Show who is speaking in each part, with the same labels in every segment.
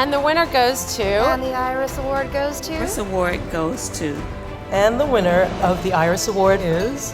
Speaker 1: And the winner goes to...
Speaker 2: And the Iris Award goes to...
Speaker 3: This award goes to...
Speaker 4: And the winner of the Iris Award is...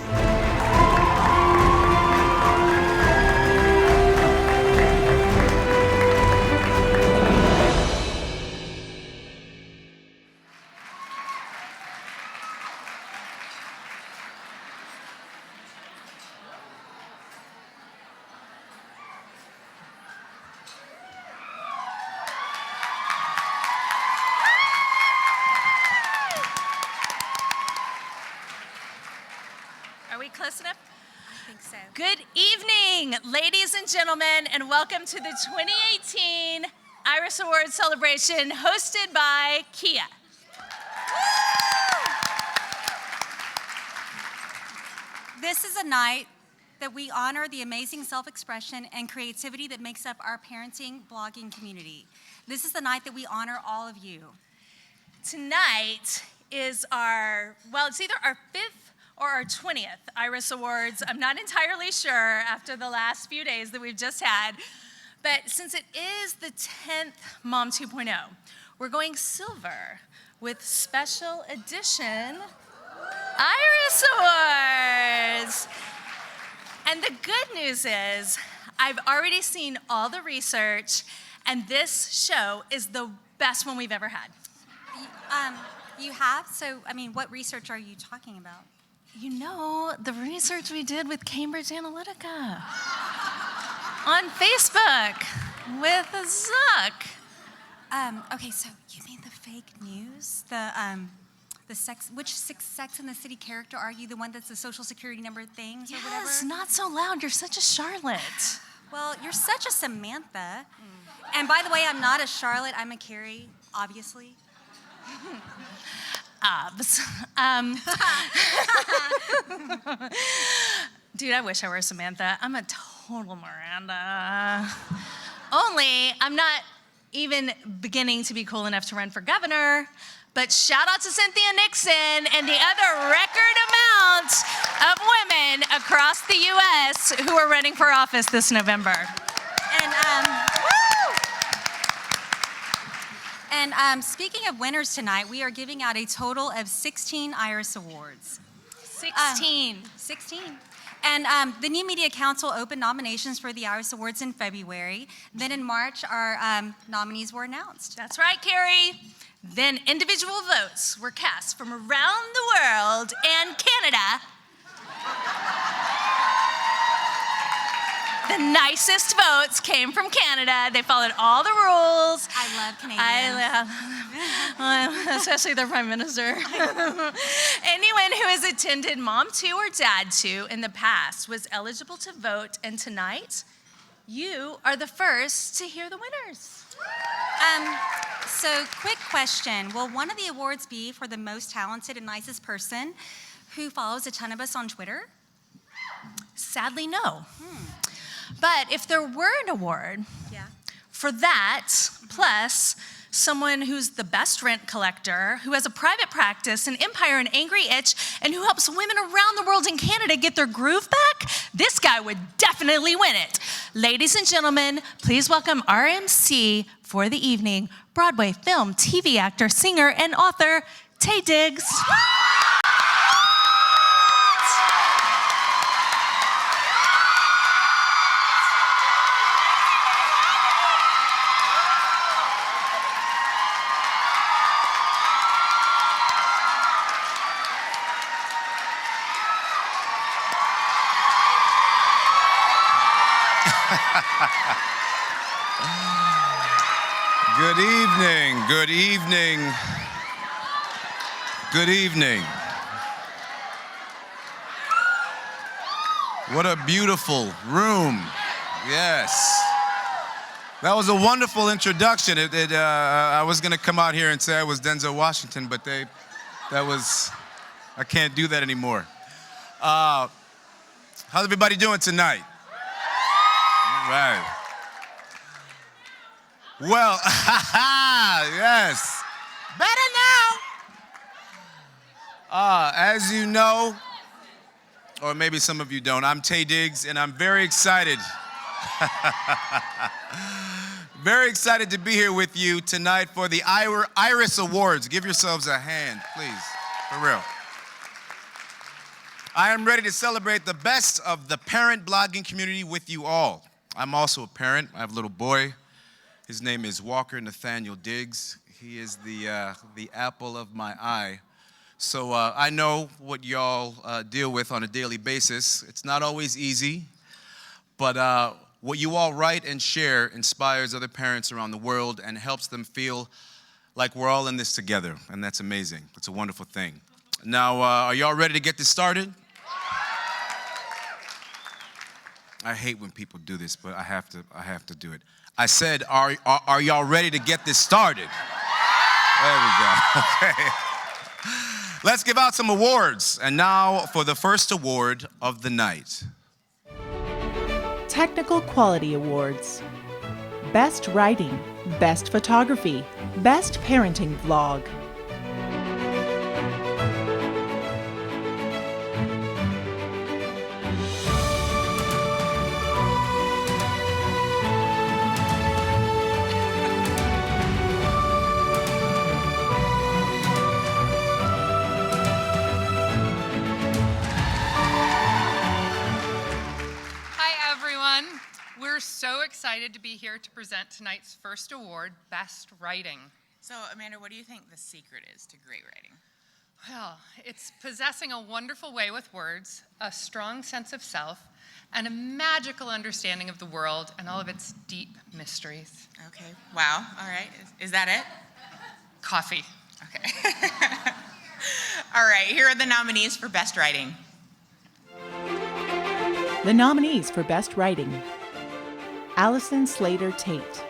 Speaker 5: Are we close enough?
Speaker 2: I think so.
Speaker 5: Good evening, ladies and gentlemen, and welcome to the 2018 Iris Awards celebration hosted by Kia.
Speaker 2: This is a night that we honor the amazing self-expression and creativity that makes up our parenting blogging community. This is the night that we honor all of you.
Speaker 5: Tonight is it's either our 5th or our 20th Iris Awards. I'm not entirely sure after the last few days that we've just had. But since it is the 10th Mom 2.0, we're going silver with special edition Iris Awards. And the good news is I've already seen all the research, and this show is the best one we've ever had.
Speaker 2: You have? So, what research are you talking about?
Speaker 5: You know, the research we did with Cambridge Analytica on Facebook with Zuck.
Speaker 2: Okay, so you mean the fake news? Which Sex and the City character are you? The one that's the social security number things or whatever?
Speaker 5: Yes, not so loud. You're such a Charlotte.
Speaker 2: Well, you're such a Samantha. And by the way, I'm not a Charlotte, I'm a Carrie, obviously.
Speaker 5: Obs. Dude, I wish I were Samantha. I'm a total Miranda. Only I'm not even beginning to be cool enough to run for governor. But shout out to Cynthia Nixon and the other record amount of women across the U.S. who are running for office this November.
Speaker 2: And speaking of winners tonight, we are giving out a total of 16 Iris Awards.
Speaker 5: 16.
Speaker 2: 16. And the New Media Council opened nominations for the Iris Awards in February. Then in March, our nominees were announced.
Speaker 5: That's right, Carrie. Then individual votes were cast from around the world and Canada. The nicest votes came from Canada. They followed all the rules.
Speaker 2: I love Canadians.
Speaker 5: I love, especially their prime minister. Anyone who has attended Mom 2 or Dad 2 in the past was eligible to vote, and tonight, you are the first to hear the winners.
Speaker 2: So quick question. Will one of the awards be for the most talented and nicest person who follows a ton of us on Twitter?
Speaker 5: Sadly, no. But if there were an award for that, plus someone who's the best rent collector, who has a private practice, an empire, an angry itch, and who helps women around the world in Canada get their groove back, this guy would definitely win it. Ladies and gentlemen, please welcome our Emcee for the evening, Broadway, film, TV actor, singer, and author, Taye Diggs.
Speaker 6: Good evening, good evening, good evening. What a beautiful room, yes. That was a wonderful introduction. I was gonna come out here and say I was Denzel Washington, but I can't do that anymore. How's everybody doing tonight? All right. Well, yes, better now. As you know, or maybe some of you don't, I'm Taye Diggs, and I'm very excited. Very excited to be here with you tonight for the Iris Awards. Give yourselves a hand, please, for real. I am ready to celebrate the best of the parent blogging community with you all. I'm also a parent. I have a little boy. His name is Walker Nathaniel Diggs. He is the apple of my eye. So I know what y'all deal with on a daily basis. It's not always easy, but what you all write and share inspires other parents around the world and helps them feel like we're all in this together, and that's amazing. It's a wonderful thing. Now, are y'all ready to get this started? I hate when people do this, but I have to do it. I said, are y'all ready to get this started? There we go. Okay. Let's give out some awards. And now for the first award of the night.
Speaker 1: Technical Quality Awards. Best Writing, Best Photography, Best Parenting Vlog.
Speaker 3: We're so excited to be here to present tonight's first award, Best Writing.
Speaker 7: So, Amanda, what do you think the secret is to great writing?
Speaker 3: Well, it's possessing a wonderful way with words, a strong sense of self, and a magical understanding of the world and all of its deep mysteries.
Speaker 7: Okay, wow, all right. Is that it?
Speaker 3: Coffee.
Speaker 7: Okay. All right, here are the nominees for Best Writing.
Speaker 1: The nominees for Best Writing: Allison Slater Tate,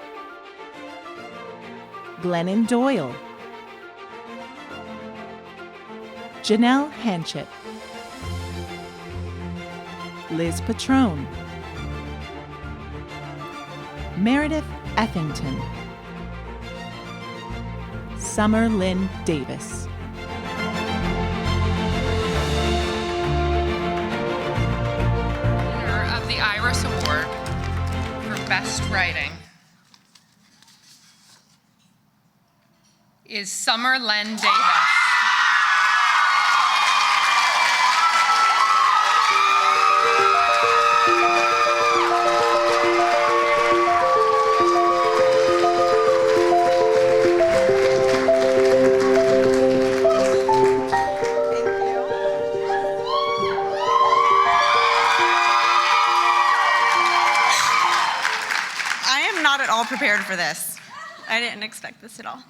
Speaker 1: Glennon Doyle, Janelle Hanchett, Liz Patrone, Meredith Effington, Summer Lynn Davis.
Speaker 3: Winner of the Iris Award Best Writing is Summer Lynn Davis.
Speaker 8: Prepared for this. I didn't expect this at all.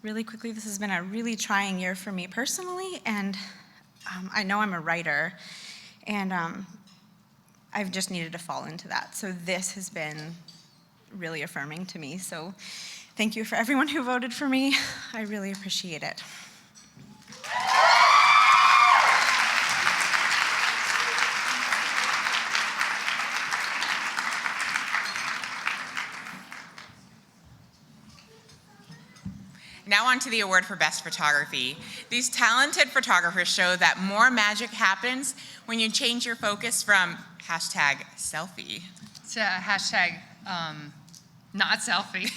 Speaker 8: Really quickly, this has been a really trying year for me personally, and I know I'm a writer, and I've just needed to fall into that. So this has been really affirming to me. So thank you for everyone who voted for me. I really appreciate it.
Speaker 7: Now on to the award for Best Photography. These talented photographers show that more magic happens when you change your focus from #selfie
Speaker 3: to not selfie,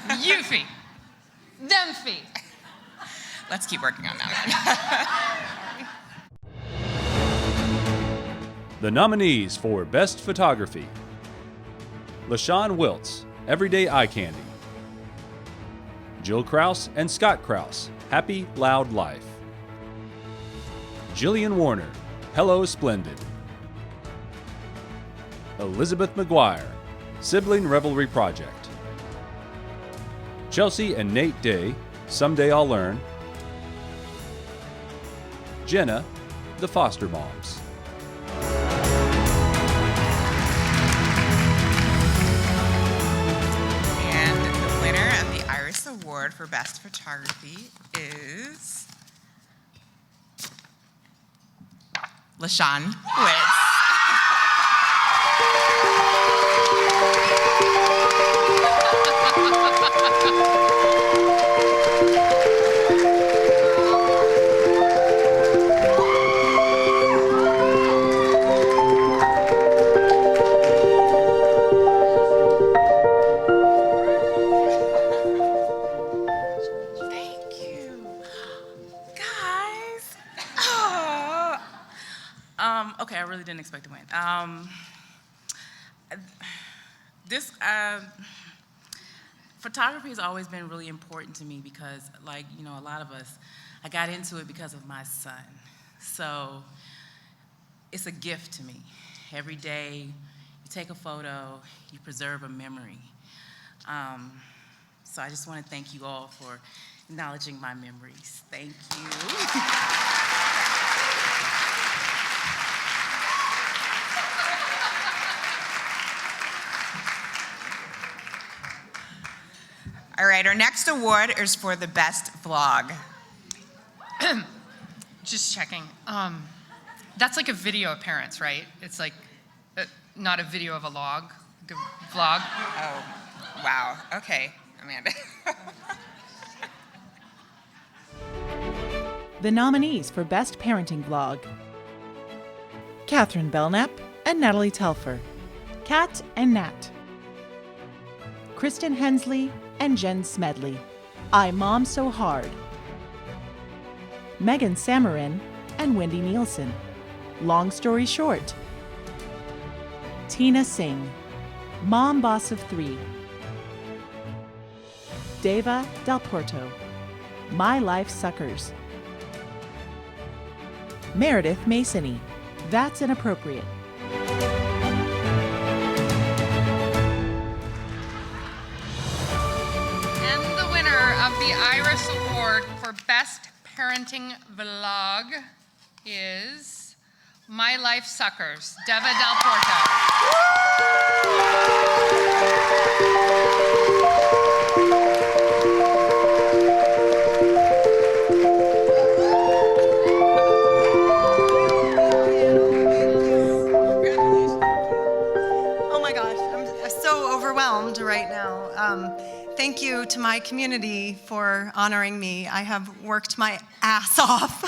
Speaker 3: Eufy, themfy.
Speaker 7: Let's keep working on that one.
Speaker 9: The nominees for Best Photography: LaShawn Wiltz, Everyday Eye Candy; Jill Krause and Scott Krause, Happy Loud Life; Jillian Warner, Hello Splendid; Elizabeth McGuire, Sibling Revelry Project; Chelsea and Nate Day, Someday I'll Learn; Jenna, The Foster Moms.
Speaker 7: Award for Best Photography is LaShawn Wiltz.
Speaker 10: Okay, I really didn't expect to win. This photography has always been really important to me because, like, you know, a lot of us, I got into it because of my son. So it's a gift to me. Every day you take a photo, you preserve a memory. So I just want to thank you all for acknowledging my memories. Thank you.
Speaker 7: All right, our next award is for the best vlog.
Speaker 3: Just checking. That's like a video appearance, right? It's like not a video of a log, like a vlog.
Speaker 7: Oh, wow. Okay, Amanda.
Speaker 1: The nominees for Best Parenting Vlog: Catherine Belknap and Natalie Telfer, Kat and Nat, Kristen Hensley and Jen Smedley, I Mom So Hard, Megan Samarin and Wendy Nielsen, Long Story Short, Tina Singh, Mom Boss of Three, Deva Del Porto, My Life Suckers, Meredith Masony, That's Inappropriate.
Speaker 3: And the winner of the Iris Award for Best Parenting Vlog is My Life Suckers, Deva Del Porto.
Speaker 11: Oh my gosh, I'm so overwhelmed right now. Thank you to my community for honoring me. I have worked my ass off.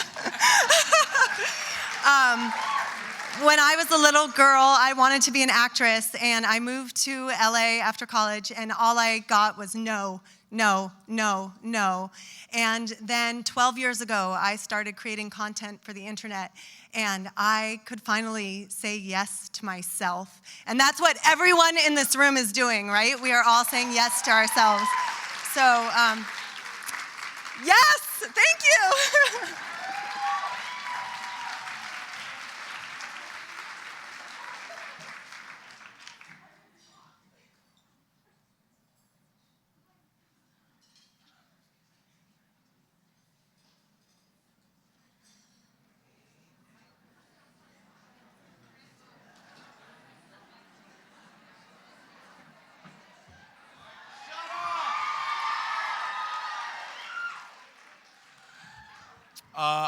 Speaker 11: When I was a little girl, I wanted to be an actress, and I moved to LA after college, and all I got was no, no, no, no. And then 12 years ago, I started creating content for the internet, and I could finally say yes to myself. And that's what everyone in this room is doing, right? We are all saying yes to ourselves. So, yes, thank you.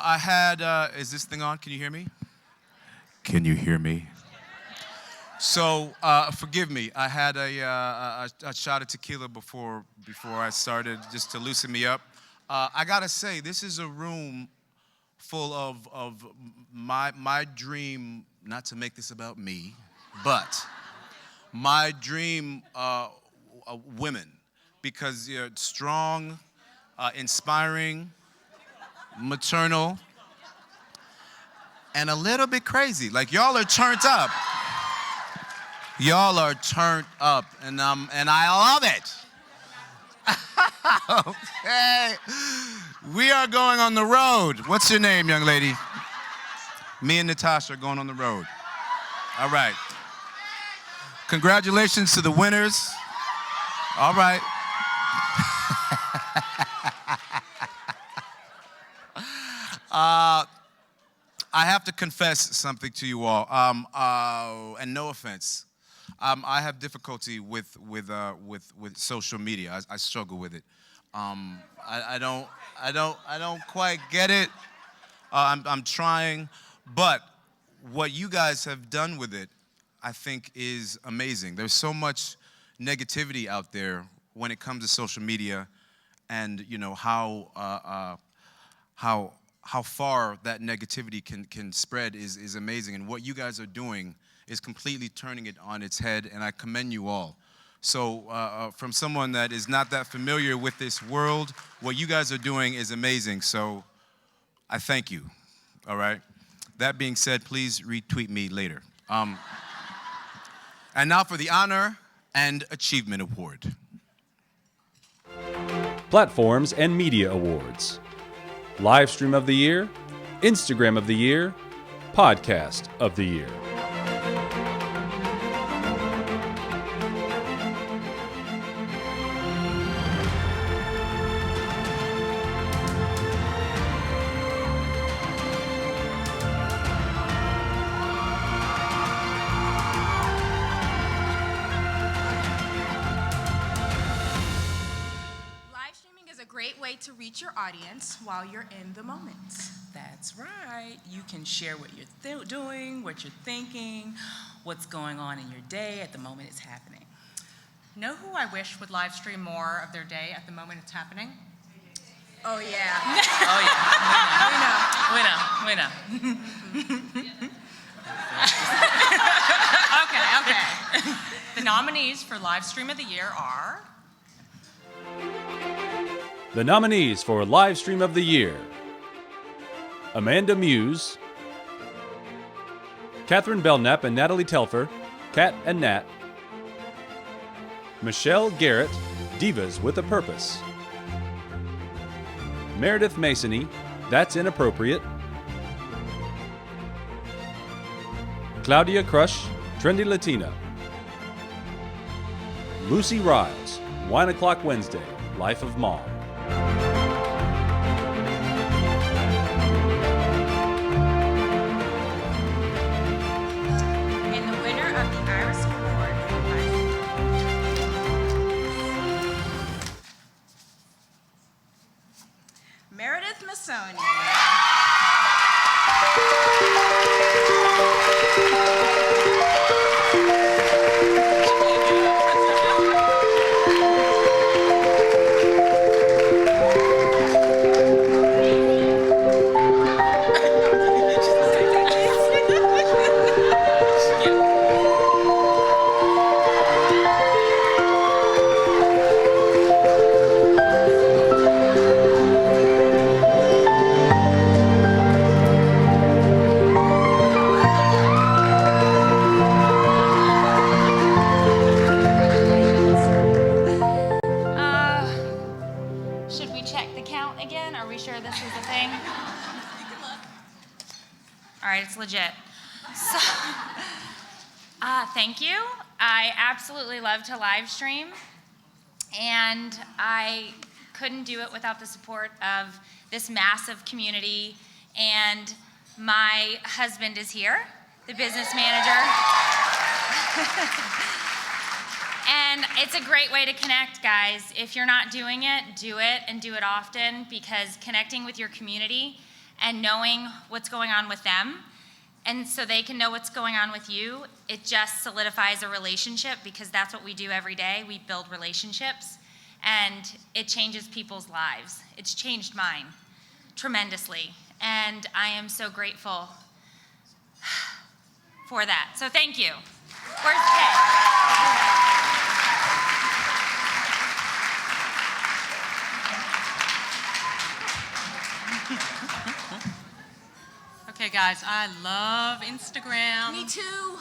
Speaker 6: I had, is this thing on? Can you hear me? Can you hear me? So, forgive me. I had a shot of tequila before I started, just to loosen me up. I gotta say, this is a room full of my dream, not to make this about me, but my dream women, because you're strong, inspiring, maternal, and a little bit crazy. Like, y'all are turned up. Y'all are turned up, and I love it. Okay. We are going on the road. What's your name, young lady? Me and Natasha are going on the road. All right. Congratulations to the winners. All right. I have to confess something to you all, and no offense. I have difficulty with social media. I struggle with it. I don't quite get it. I'm trying, but what you guys have done with it, I think, is amazing. There's so much negativity out there when it comes to social media, and you know how far that negativity can spread is amazing. And what you guys are doing is completely turning it on its head, and I commend you all. So from someone that is not that familiar with this world, what you guys are doing is amazing. So I thank you, all right? That being said, please retweet me later. And now for the Honor and Achievement Award.
Speaker 9: Platforms and Media Awards. Livestream of the Year, Instagram of the Year, Podcast of the Year.
Speaker 12: Great way to reach your audience while you're in the moment.
Speaker 10: That's right. You can share what you're doing, what you're thinking, what's going on in your day at the moment it's happening.
Speaker 13: Know who I wish would live stream more of their day at the moment it's happening?
Speaker 12: Oh, yeah.
Speaker 10: Oh, yeah. We know.
Speaker 13: Okay. The nominees for live stream of the year are...
Speaker 9: The nominees for Livestream of the Year: Amanda Muse, Catherine Belknap and Natalie Telfer, Kat and Nat, Michelle Garrett, Divas with a Purpose, Meredith Masony, That's Inappropriate, Claudia Crush, Trendy Latina, Lucy Riles, Wine O'Clock Wednesday, Life of Mom.
Speaker 12: And the winner of the Iris Award Meredith Masony.
Speaker 14: Legit. So, thank you. I absolutely love to live stream, and I couldn't do it without the support of this massive community, and my husband is here, the business manager. And it's a great way to connect, guys. If you're not doing it, do it, and do it often, because connecting with your community and knowing what's going on with them, and so they can know what's going on with you, it just solidifies a relationship, because that's what we do every day. We build relationships, and it changes people's lives. It's changed mine tremendously, and I am so grateful for that. So thank you. Where's Kay?
Speaker 13: Okay, guys, I love Instagram.
Speaker 12: Me too.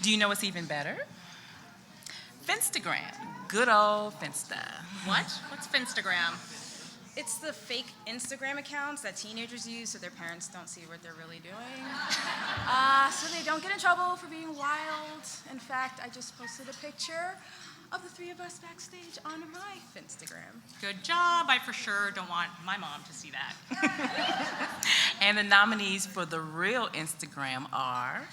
Speaker 10: Do you know what's even better? Finstagram. Good old Finsta.
Speaker 13: What? What's Finstagram?
Speaker 12: It's the fake Instagram accounts that teenagers use so their parents don't see what they're really doing. So they don't get in trouble for being wild. In fact, I just posted a picture of the three of us backstage on my Finstagram.
Speaker 13: Good job. I for sure don't want my mom to see that.
Speaker 10: And the nominees for the real Instagram are...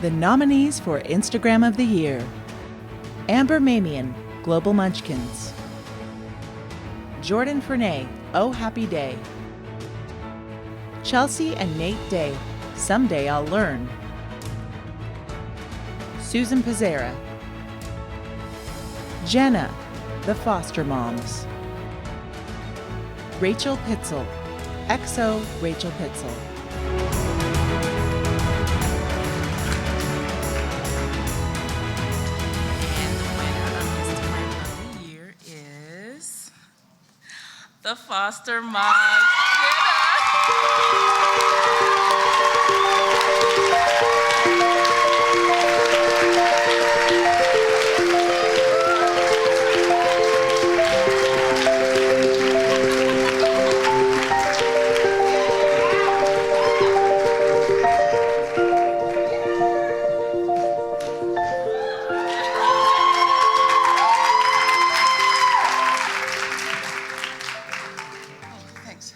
Speaker 1: The nominees for Instagram of the Year: Amber Mamian, Global Munchkins; Jordan Fernay, Oh Happy Day; Chelsea and Nate Day, Someday I'll Learn; Susan Pizzera; Jenna, The Foster Moms; Rachel Pitzel, XO Rachel Pitzel;
Speaker 10: The Foster Moms.
Speaker 15: Thanks.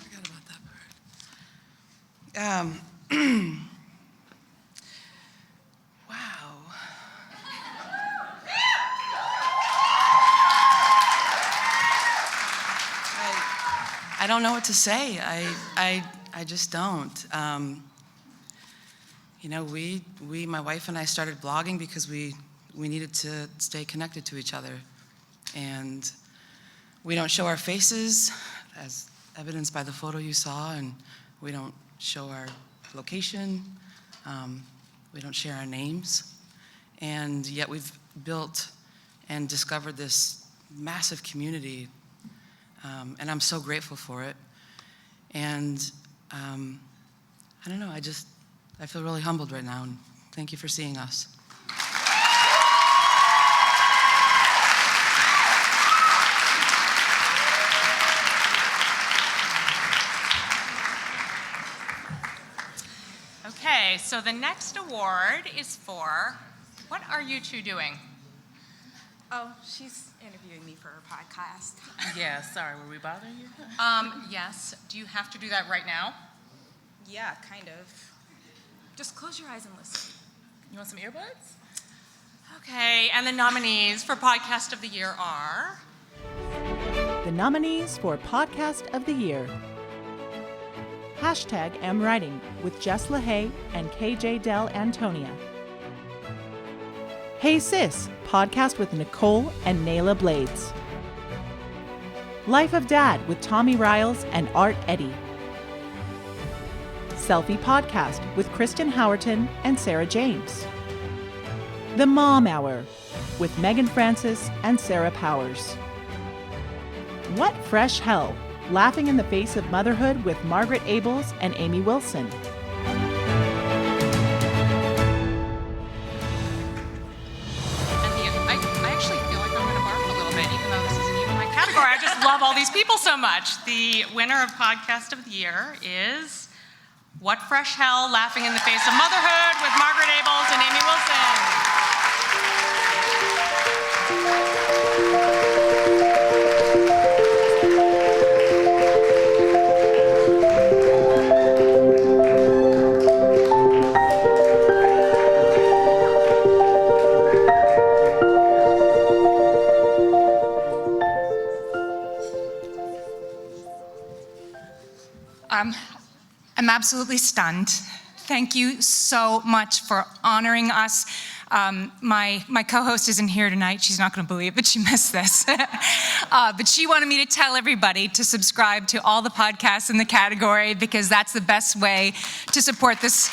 Speaker 15: Forgot about that part. Wow. I don't know what to say. I just don't. You know, my wife and I started blogging because we needed to stay connected to each other. And we don't show our faces, as evidenced by the photo you saw, and we don't show our location. We don't share our names. And yet we've built and discovered this massive community, and I'm so grateful for it. And I don't know, I feel really humbled right now, and thank you for seeing us.
Speaker 13: Okay, so the next award is for, what are you two doing?
Speaker 12: Oh, she's interviewing me for her podcast.
Speaker 10: Yeah, sorry, were we bothering you?
Speaker 13: Yes, do you have to do that right now?
Speaker 12: Yeah, kind of. Just close your eyes and listen.
Speaker 10: You want some earbuds?
Speaker 13: Okay, and the nominees for Podcast of the Year are?
Speaker 1: The nominees for Podcast of the Year. #AmWriting with Jess LaHaye and KJ Del Antonia. Hey Sis, podcast with Nicole and Nayla Blades. Life of Dad with Tommy Riles and Art Eddy. Selfie podcast with Kristen Howerton and Sarah James. The Mom Hour with Megan Francis and Sarah Powers. What Fresh Hell? Laughing in the Face of Motherhood with Margaret Abels and Amy Wilson.
Speaker 13: And I actually feel like I'm going to barf a little bit, even though this isn't even my category. I just love all these people so much. The winner of Podcast of the Year is What Fresh Hell? Laughing in the Face of Motherhood with Margaret Abels and Amy Wilson.
Speaker 16: I'm absolutely stunned. Thank you so much for honoring us. My co-host isn't here tonight. She's not going to believe that she missed this. But she wanted me to tell everybody to subscribe to all the podcasts in the category because that's the best way to support this.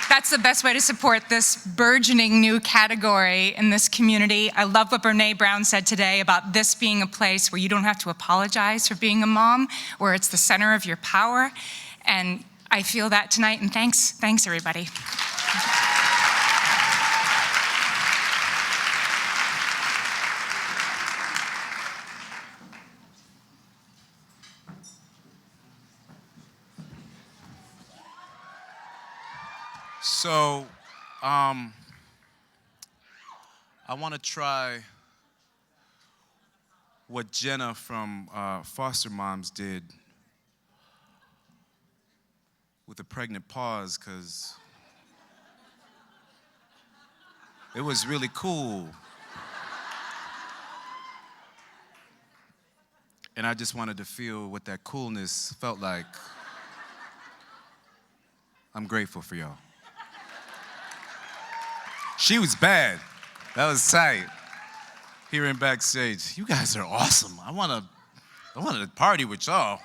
Speaker 16: That's the best way to support this burgeoning new category in this community. I love what Brene Brown said today about this being a place where you don't have to apologize for being a mom, where it's the center of your power. And I feel that tonight, and thanks everybody.
Speaker 6: So, I want to try what Jenna from Foster Moms did with a pregnant pause, because it was really cool. And I just wanted to feel what that coolness felt like. I'm grateful for y'all. She was bad. That was tight. Here in backstage, you guys are awesome. I wanted to party with y'all.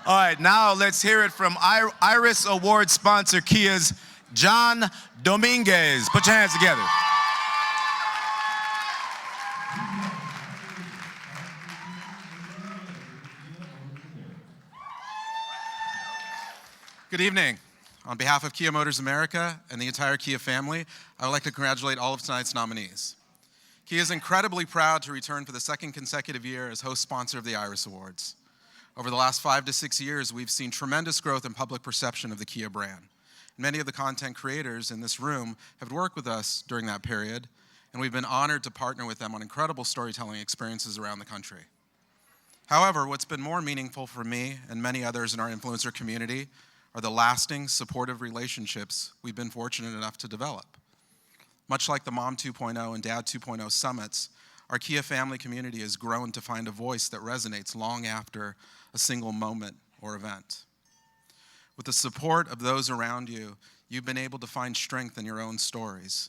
Speaker 6: All right, now let's hear it from Iris Award sponsor Kia's John Dominguez. Put your hands together. Good evening. On behalf of Kia Motors America and the entire Kia family, I would like to congratulate all of tonight's nominees. Kia is incredibly proud to return for the second consecutive year as host sponsor of the Iris Awards. Over the last 5 to 6 years, we've seen tremendous growth in public perception of the Kia brand. Many of the content creators in this room have worked with us during that period, and we've been honored to partner with them on incredible storytelling experiences around the country. However, what's been more meaningful for me and many others in our influencer community are the lasting, supportive relationships we've been fortunate enough to develop. Much like the Mom 2.0 and Dad 2.0 summits, our Kia family community has grown to find a voice that resonates long after a single moment or event. With the support of those around you, you've been able to find strength in your own stories.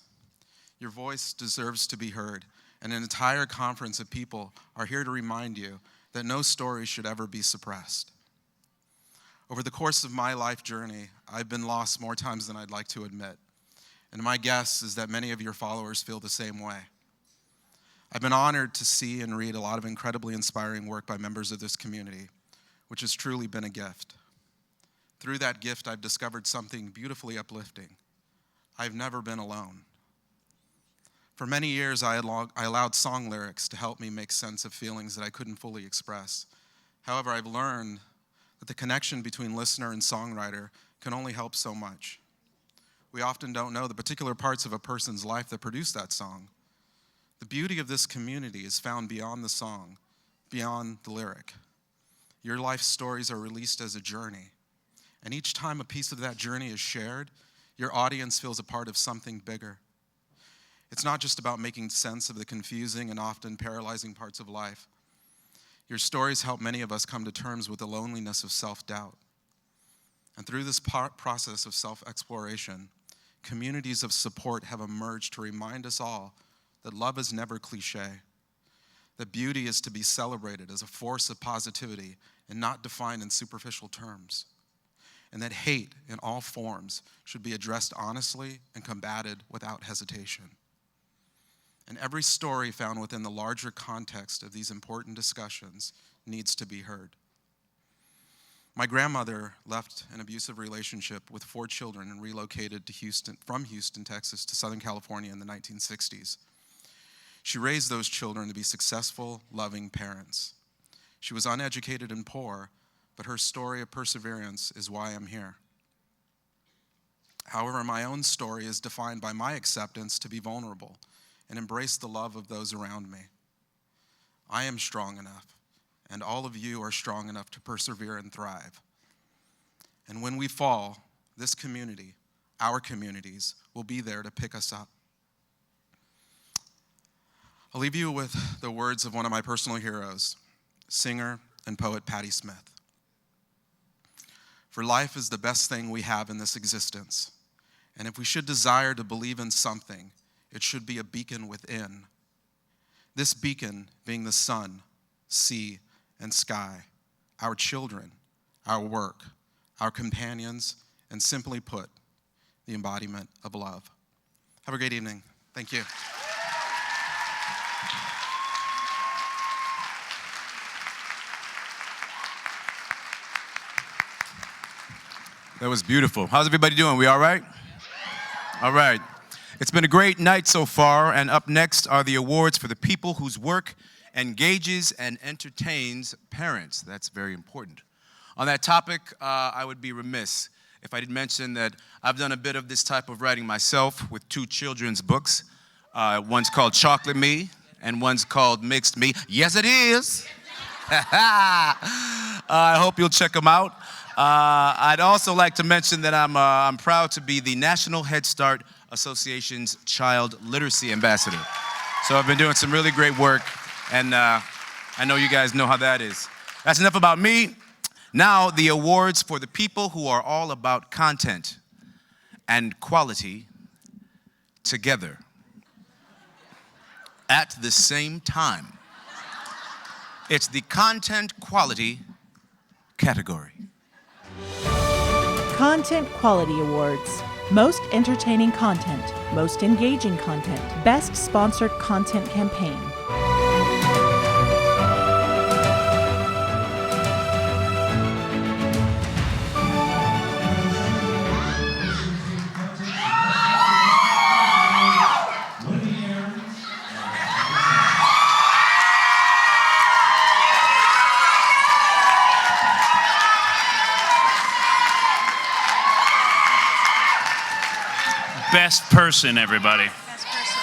Speaker 6: Your voice deserves to be heard, and an entire conference of people are here to remind you that no story should ever be suppressed. Over the course of my life journey, I've been lost more times than I'd like to admit, and my guess is that many of your followers feel the same way. I've been honored to see and read a lot of incredibly inspiring work by members of this community, which has truly been a gift. Through that gift, I've discovered something beautifully uplifting. I've never been alone. For many years, I allowed song lyrics to help me make sense of feelings that I couldn't fully express. However, I've learned that the connection between listener and songwriter can only help so much. We often don't know the particular parts of a person's life that produce that song. The beauty of this community is found beyond the song, beyond the lyric. Your life stories are released as a journey, and each time a piece of that journey is shared, your audience feels a part of something bigger. It's not just about making sense of the confusing and often paralyzing parts of life. Your stories help many of us come to terms with the loneliness of self-doubt. And through this process of self-exploration, communities of support have emerged to remind us all that love is never cliché, that beauty is to be celebrated as a force of positivity and not defined in superficial terms, and that hate in all forms should be addressed honestly and combated without hesitation. And every story found within the larger context of these important discussions needs to be heard. My grandmother left an abusive relationship with 4 children and relocated from Houston, Texas to Southern California in the 1960s. She raised those children to be successful, loving parents. She was uneducated and poor, but her story of perseverance is why I'm here. However, my own story is defined by my acceptance to be vulnerable and embrace the love of those around me. I am strong enough, and all of you are strong enough to persevere and thrive. And when we fall, this community, our communities, will be there to pick us up. I'll leave you with the words of one of my personal heroes, singer and poet Patti Smith. For life is the best thing we have in this existence, and if we should desire to believe in something, it should be a beacon within. This beacon being the sun, sea, and sky, our children, our work, our companions, and simply put, the embodiment of love. Have a great evening. Thank you. That was beautiful. How's everybody doing? We all right? All right. It's been a great night so far, and up next are the awards for the people whose work engages and entertains parents. That's very important. On that topic, I would be remiss if I didn't mention that I've done a bit of this type of writing myself with 2 children's books. One's called Chocolate Me, and one's called Mixed Me. Yes, it is. I hope you'll check them out. I'd also like to mention that I'm proud to be the National Head Start Association's Child Literacy Ambassador. So I've been doing some really great work, and I know you guys know how that is. That's enough about me. Now, the awards for the people who are all about content and quality together at the same time. It's the Content Quality category.
Speaker 1: Content Quality Awards. Most entertaining content, most engaging content, best sponsored content campaign.
Speaker 17: Best person, everybody.
Speaker 12: Best person.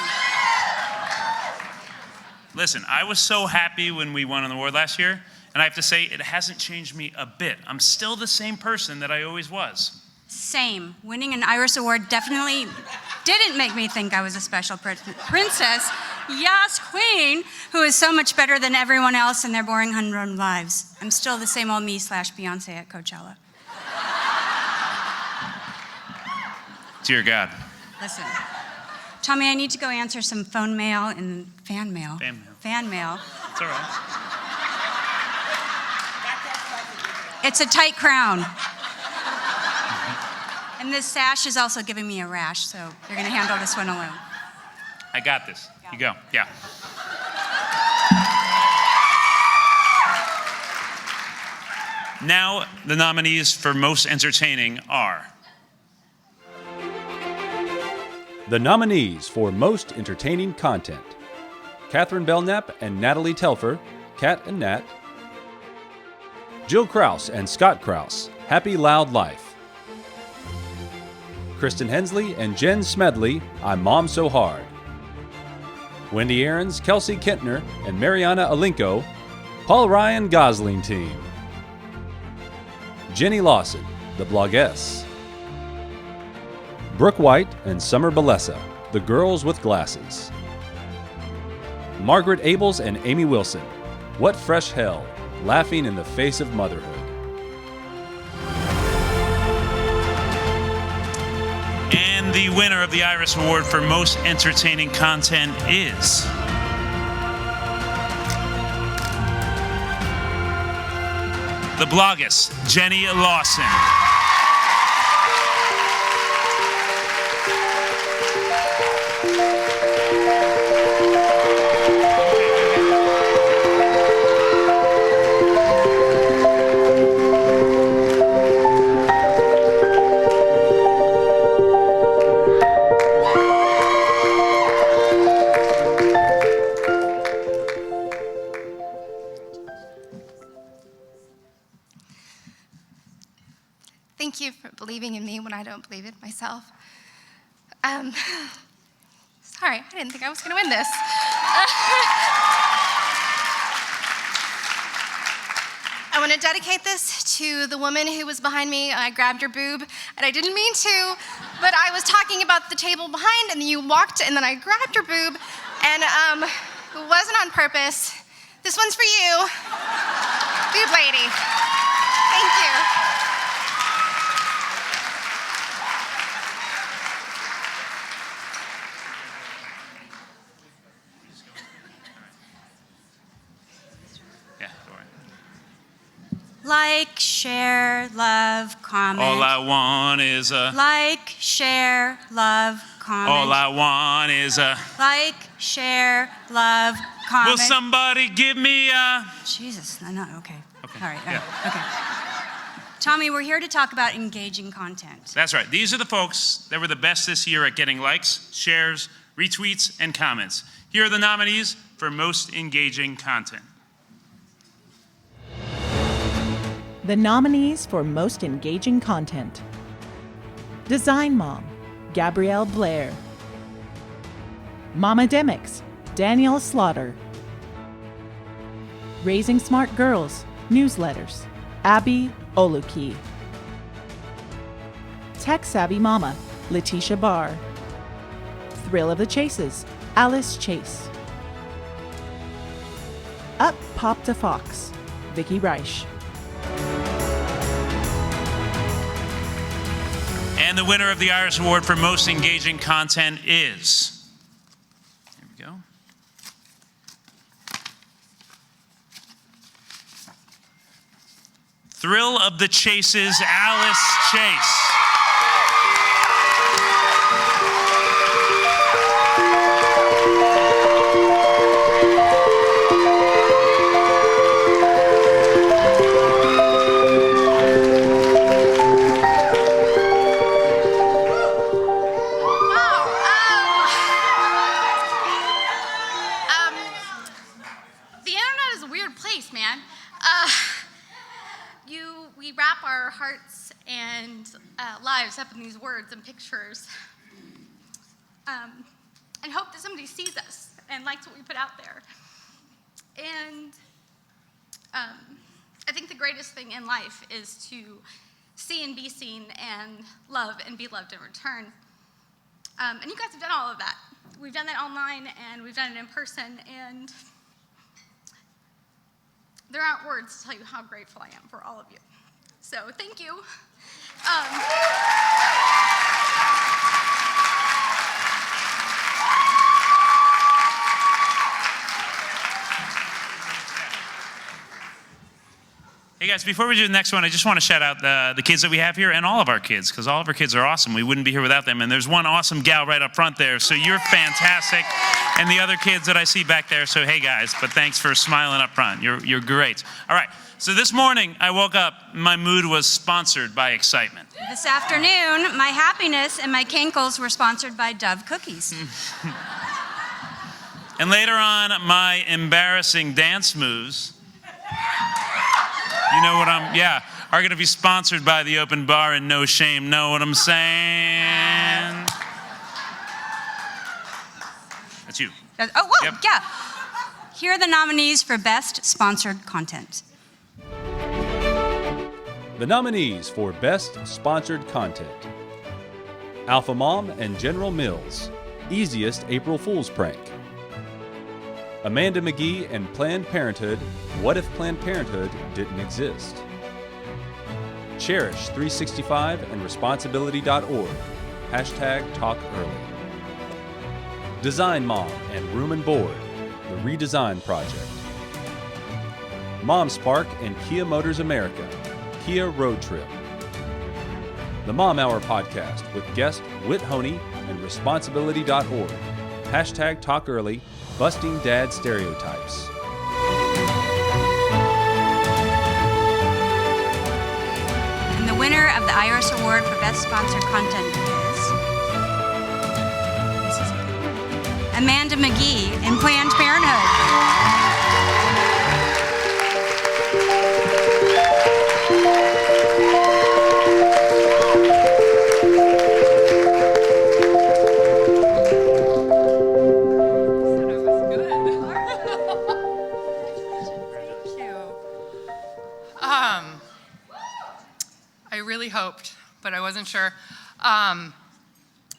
Speaker 17: Listen, I was so happy when we won an award last year, and I have to say, it hasn't changed me a bit. I'm still the same person that I always was.
Speaker 18: Same. Winning an Iris Award definitely didn't make me think I was a special princess. Yes, queen, who is so much better than everyone else in their boring humdrum lives. I'm still the same old me / Beyonce at Coachella.
Speaker 17: Dear God.
Speaker 18: Listen, Tommy, I need to go answer some phone mail and fan mail.
Speaker 17: Fan mail.
Speaker 18: Fan mail.
Speaker 17: It's all right.
Speaker 18: It's a tight crown. And this sash is also giving me a rash, so you're gonna handle this one alone.
Speaker 17: I got this. You go. Yeah. Now, the nominees for Most Entertaining are...
Speaker 9: The nominees for Most Entertaining Content: Catherine Belknap and Natalie Telfer, Cat and Nat; Jill Krause and Scott Krause, Happy Loud Life; Kristen Hensley and Jen Smedley, I'm Mom So Hard; Wendy Aarons, Kelsey Kentner, and Mariana Alinko, Paul Ryan Gosling Team; Jenny Lawson, The Bloggess; Brooke White and Summer Balessa, The Girls with Glasses; Margaret Abels and Amy Wilson, What Fresh Hell, Laughing in the Face of Motherhood.
Speaker 17: And the winner of the Iris Award for Most Entertaining Content is... The Bloggess, Jenny Lawson.
Speaker 19: Thank you for believing in me when I don't believe in myself. Sorry, I didn't think I was going to win this. I want to dedicate this to the woman who was behind me. I grabbed her boob, and I didn't mean to, but I was talking about the table behind, and you walked, and then I grabbed her boob, and it wasn't on purpose. This one's for you, boob lady. Thank you.
Speaker 18: Like, share, love, comment.
Speaker 17: All I want is a...
Speaker 18: Like, share, love, comment.
Speaker 17: All I want is a...
Speaker 18: Like, share, love, comment.
Speaker 17: Will somebody give me a...
Speaker 18: Jesus, no, okay.
Speaker 17: Okay.
Speaker 18: All right,
Speaker 17: Yeah.
Speaker 18: okay. Tommy, we're here to talk about engaging content.
Speaker 17: That's right. These are the folks that were the best this year at getting likes, shares, retweets, and comments. Here are the nominees for Most Engaging Content.
Speaker 1: The nominees for Most Engaging Content: Design Mom, Gabrielle Blair; Momademics, Danielle Slaughter; Raising Smart Girls, Newsletters, Abby Oluki; Tech Savvy Mama, Letitia Barr; Thrill of the Chases, Alice Chase; Up Popped a Fox, Vicky Reich.
Speaker 17: And the winner of the Iris Award for Most Engaging Content is... Here we go. Thrill of the Chases, Alice Chase.
Speaker 18: words and pictures and hope that somebody sees us and likes what we put out there. And I think the greatest thing in life is to see and be seen and love and be loved in return. And you guys have done all of that. We've done that online and we've done it in person, and there aren't words to tell you how grateful I am for all of you. So thank you.
Speaker 17: Hey guys, before we do the next one, I just want to shout out the kids that we have here and all of our kids, because all of our kids are awesome. We wouldn't be here without them. And there's one awesome gal right up front there, so you're fantastic. And the other kids that I see back there, so hey guys, but thanks for smiling up front. You're great. All right, so this morning I woke up, my mood was sponsored by excitement.
Speaker 18: This afternoon, my happiness and my cankles were sponsored by Dove cookies.
Speaker 17: And later on, my embarrassing dance moves, you know what are going to be sponsored by the open bar and No Shame. Know what I'm saying? That's you.
Speaker 18: Oh, whoa,
Speaker 17: Yep.
Speaker 18: yeah. Here are the nominees for Best Sponsored Content.
Speaker 9: The nominees for Best Sponsored Content: Alpha Mom and General Mills, Easiest April Fool's Prank. Amanda McGee and Planned Parenthood, What If Planned Parenthood Didn't Exist? Cherish 365 and Responsibility.org, #TalkEarly. Design Mom and Room and Board, The Redesign Project. Mom Spark and Kia Motors America, Kia Road Trip. The Mom Hour Podcast with guest Whit Honey and Responsibility.org, #TalkEarly, Busting Dad Stereotypes.
Speaker 18: And the winner of the Iris Award for Best Sponsored Content is Amanda McGee in Planned Parenthood.
Speaker 3: I really hoped, but I wasn't sure.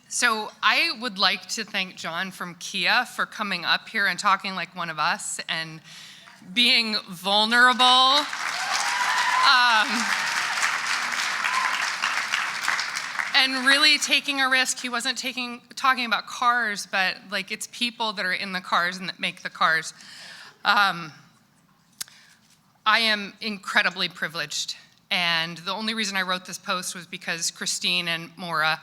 Speaker 3: So I would like to thank John from Kia for coming up here and talking like one of us and being vulnerable. And really taking a risk. He wasn't talking about cars, but like it's people that are in the cars and that make the cars. I am incredibly privileged. And the only reason I wrote this post was because Christine and Maura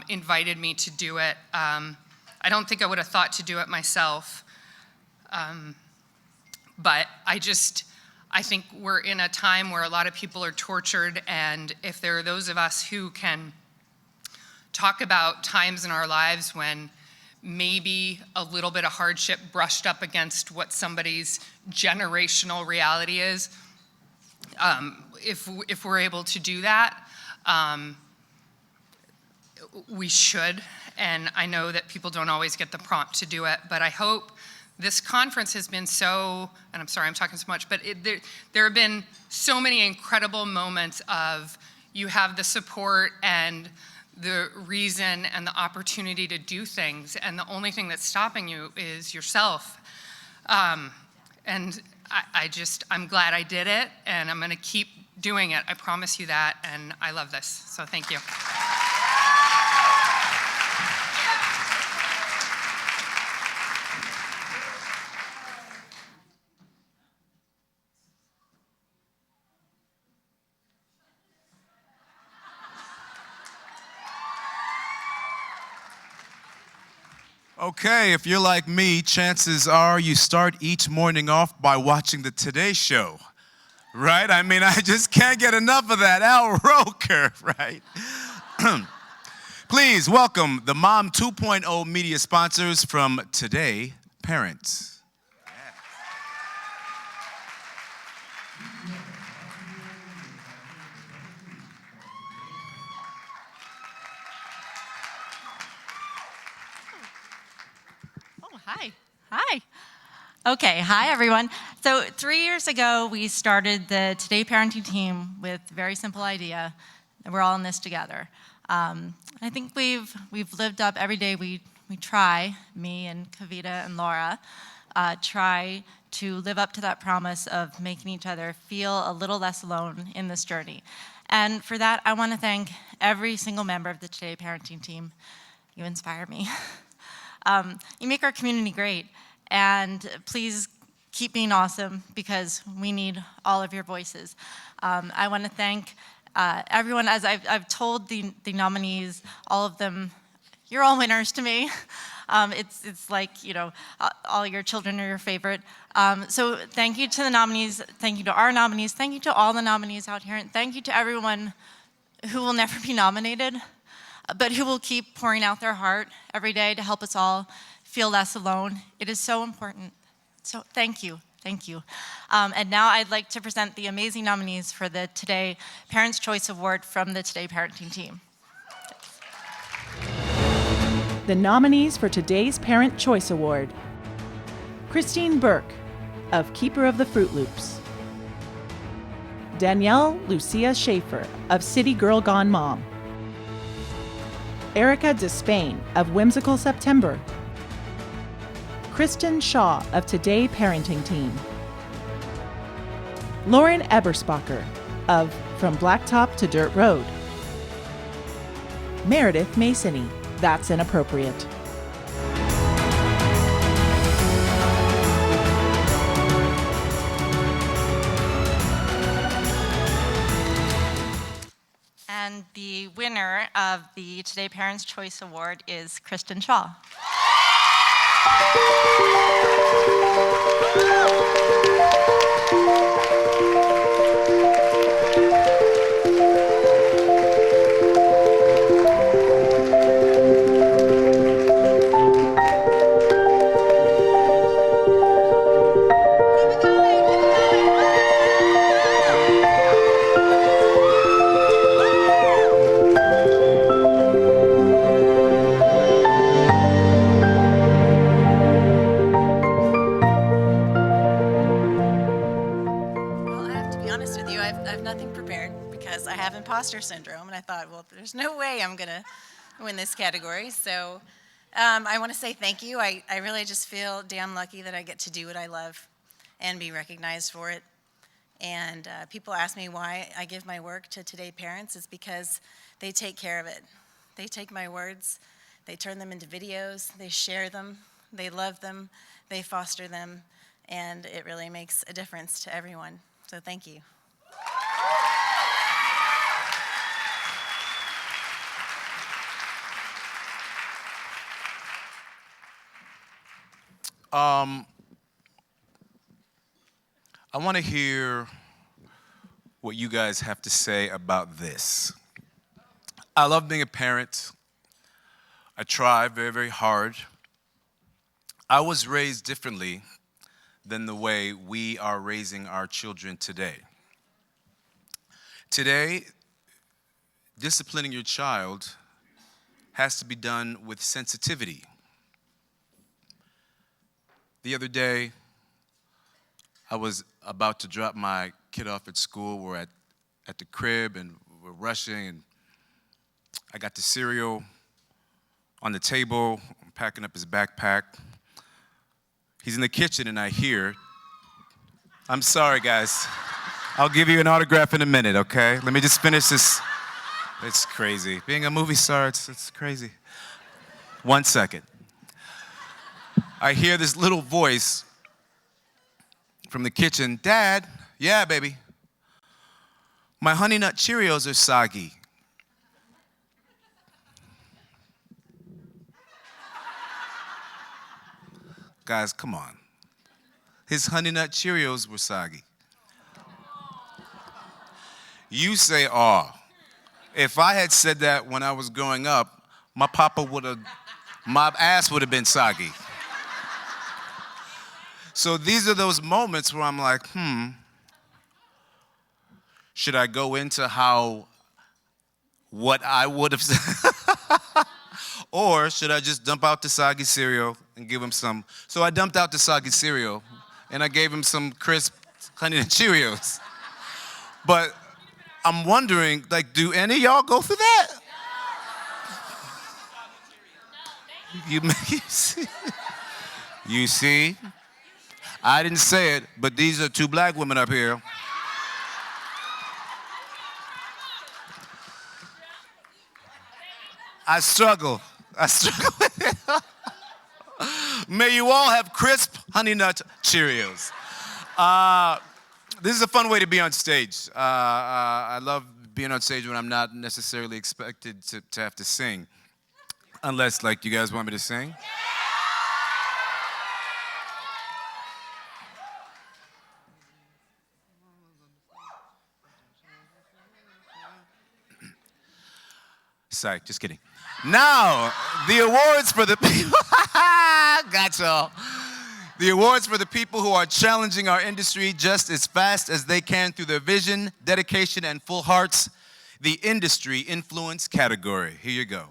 Speaker 3: invited me to do it. I don't think I would have thought to do it myself. But I think we're in a time where a lot of people are tortured, and if there are those of us who can talk about times in our lives when maybe a little bit of hardship brushed up against what somebody's generational reality is, if we're able to do that, we should. And I know that people don't always get the prompt to do it, but I hope this conference has been so, and I'm sorry I'm talking so much, but there have been so many incredible moments of you have the support and the reason and the opportunity to do things, and the only thing that's stopping you is yourself. And I'm glad I did it, and I'm gonna keep doing it. I promise you that, and I love this, so thank you.
Speaker 6: Okay, if you're like me, chances are you start each morning off by watching the Today Show, right? I mean, I just can't get enough of that. Al Roker, right? Please welcome the Mom 2.0 media sponsors from Today Parents.
Speaker 20: Hi. Hi. Okay, hi everyone. So 3 years ago, we started the Today Parenting team with a very simple idea that we're all in this together. I think we've lived up every day. We try, me and Kavita and Laura, try to live up to that promise of making each other feel a little less alone in this journey. And for that, I want to thank every single member of the Today Parenting team. You inspire me. You make our community great. And please keep being awesome because we need all of your voices. I want to thank everyone. As I've told the nominees, all of them, you're all winners to me. It's like, you know, all your children are your favorite. So thank you to the nominees. Thank you to our nominees. Thank you to all the nominees out here. And thank you to everyone who will never be nominated, but who will keep pouring out their heart every day to help us all feel less alone. It is so important. So thank you. Thank you. And now I'd like to present the amazing nominees for the Today Parents' Choice Award from the Today Parenting team.
Speaker 1: The nominees for today's Parent Choice Award: Christine Burke of Keeper of the Fruit Loops, Danielle Lucia Schaefer of City Girl Gone Mom, Erica Despain of Whimsical September, Kristen Shaw of Today Parenting Team, Lauren Eberspacher of From Blacktop to Dirt Road, Meredith Masony, That's Inappropriate.
Speaker 20: And the winner of the Today Parents' Choice Award is Kristen Shaw.
Speaker 21: Imposter syndrome, and I thought, well, there's no way I'm gonna win this category. So I want to say thank you. I really just feel damn lucky that I get to do what I love and be recognized for it. And people ask me why I give my work to Today Parents. It's because they take care of it. They take my words, they turn them into videos, they share them, they love them, they foster them, and it really makes a difference to everyone. So thank you.
Speaker 6: I want to hear what you guys have to say about this. I love being a parent. I try very, very hard. I was raised differently than the way we are raising our children today. Today, disciplining your child has to be done with sensitivity. The other day, I was about to drop my kid off at school. We're at the crib and we're rushing, and I got the cereal on the table. I'm packing up his backpack. He's in the kitchen and I hear, I'm sorry guys, I'll give you an autograph in a minute, okay? Let me just finish this. It's crazy. Being a movie star, it's crazy. 1 second. I hear this little voice from the kitchen, Dad, yeah, baby, my Honey Nut Cheerios are soggy. Guys, come on. His Honey Nut Cheerios were soggy. You say, aw. If I had said that when I was growing up, my ass would have been soggy. So these are those moments where I'm like, should I go into what I would have said? Or should I just dump out the soggy cereal and give him some. So I dumped out the soggy cereal, and I gave him some crisp Honey Nut Cheerios. But I'm wondering, like, do any of y'all go through that? You see? You see? I didn't say it, but these are two black women up here. I struggle with it. May you all have crisp Honey Nut Cheerios. This is a fun way to be on stage. I love being on stage when I'm not necessarily expected to have to sing. Unless, like, you guys want me to sing? Psych, just kidding. Now, the awards for the people. Got y'all. The awards for the people who are challenging our industry just as fast as they can through their vision, dedication, and full hearts. The Industry Influence category. Here you go.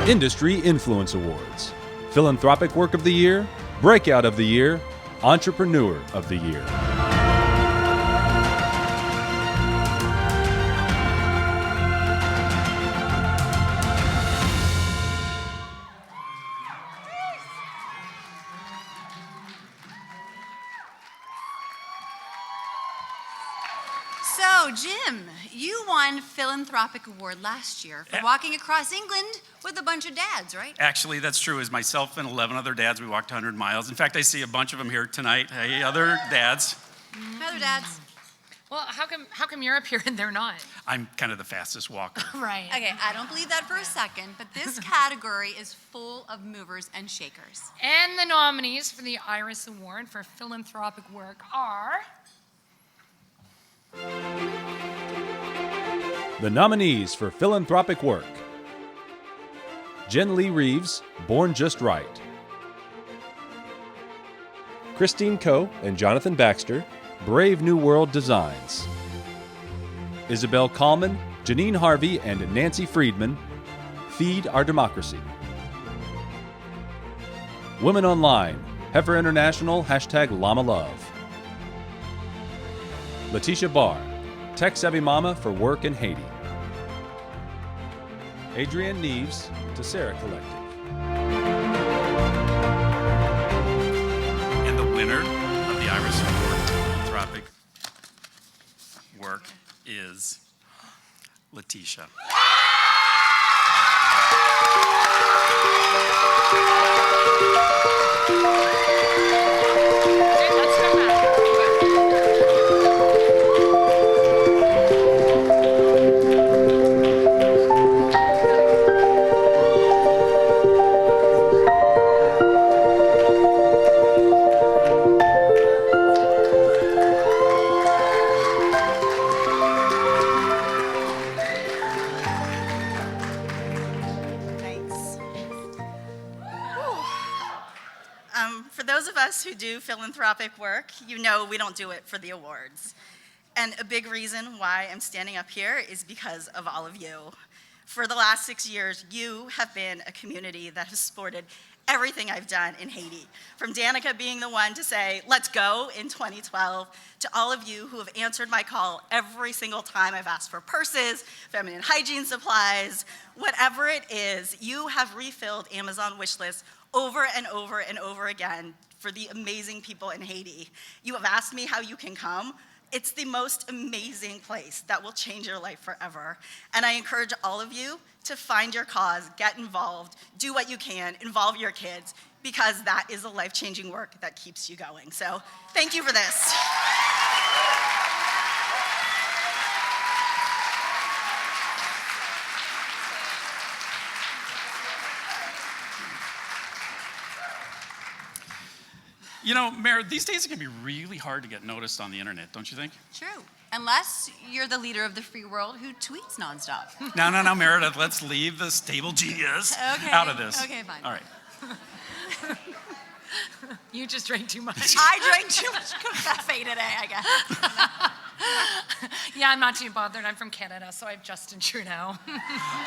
Speaker 9: Industry Influence Awards. Philanthropic Work of the Year, Breakout of the Year, Entrepreneur of the Year.
Speaker 4: So, Jim, you won Philanthropic Award last year for walking across England with a bunch of dads, right?
Speaker 22: Actually, that's true. As myself and 11 other dads, we walked 100 miles. In fact, I see a bunch of them here tonight. Hey, other dads.
Speaker 4: Other dads.
Speaker 3: Well, how come you're up here and they're not?
Speaker 22: I'm kind of the fastest walker.
Speaker 4: Right. Okay, I don't believe that for a second, but this category is full of movers and shakers.
Speaker 3: And the nominees for the Iris Award for Philanthropic Work are...
Speaker 9: The nominees for Philanthropic Work: Jen Lee Reeves, Born Just Right; Christine Coe and Jonathan Baxter, Brave New World Designs; Isabel Kallman, Janine Harvey, and Nancy Friedman, Feed Our Democracy; Women Online, Heifer International, #LlamaLove; Letitia Barr, Tech Savvy Mama for Work in Haiti; Adrienne Neves, Tessera Collective.
Speaker 22: And the winner of the Iris Award for Philanthropic Work is Letitia.
Speaker 21: For those of us who do philanthropic work, you know we don't do it for the awards. And a big reason why I'm standing up here is because of all of you. For the last 6 years, you have been a community that has supported everything I've done in Haiti. From Danica being the one to say, let's go in 2012, to all of you who have answered my call every single time I've asked for purses, feminine hygiene supplies, whatever it is, you have refilled Amazon wish lists over and over and over again for the amazing people in Haiti. You have asked me how you can come. It's the most amazing place that will change your life forever. And I encourage all of you to find your cause, get involved, do what you can, involve your kids, because that is a life-changing work that keeps you going. So thank you for this.
Speaker 22: You know, Mayor, these days it can be really hard to get noticed on the internet, don't you think?
Speaker 4: True. Unless you're the leader of the free world who tweets nonstop.
Speaker 22: No, Meredith, let's leave the stable genius out of this.
Speaker 4: Okay, fine.
Speaker 22: All right.
Speaker 3: You just drank too much.
Speaker 4: I drank too much cafe today, I guess.
Speaker 13: Yeah, I'm not too bothered. I'm from Canada, so I'm Justin Trudeau.